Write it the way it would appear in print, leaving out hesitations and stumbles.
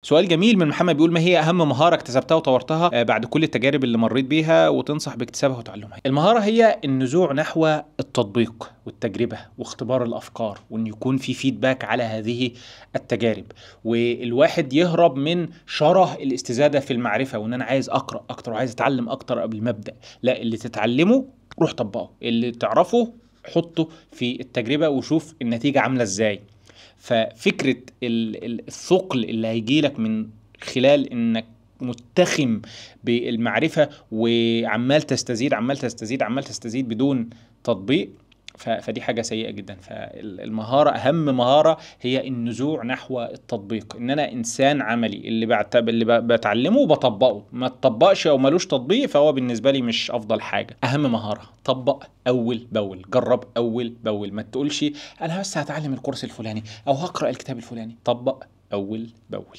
سؤال جميل من محمد بيقول: ما هي أهم مهارة اكتسبتها وطورتها بعد كل التجارب اللي مريت بيها وتنصح باكتسابها وتعلمها؟ المهارة هي النزوع نحو التطبيق والتجربة واختبار الأفكار، وإن يكون في فيدباك على هذه التجارب، والواحد يهرب من شره الاستزادة في المعرفة، وإن أنا عايز أقرأ أكتر وعايز أتعلم أكتر قبل ما أبدأ. لا، اللي تتعلمه روح طبقه، اللي تعرفه حطه في التجربة وشوف النتيجة عاملة إزاي. ففكرة الثقل اللي هيجيلك من خلال انك متخم بالمعرفة وعمال تستزيد عمال تستزيد عمال تستزيد بدون تطبيق، فدي حاجة سيئة جدا. فالمهارة، أهم مهارة، هي النزوع نحو التطبيق، إن أنا إنسان عملي، اللي بتعلمه وبطبقه. ما تطبقش أو ملوش تطبيق فهو بالنسبة لي مش أفضل حاجة. أهم مهارة طبق أول بأول، جرب أول بأول. ما تقولش أنا بس هتعلم الكورس الفلاني أو هقرأ الكتاب الفلاني، طبق أول بأول.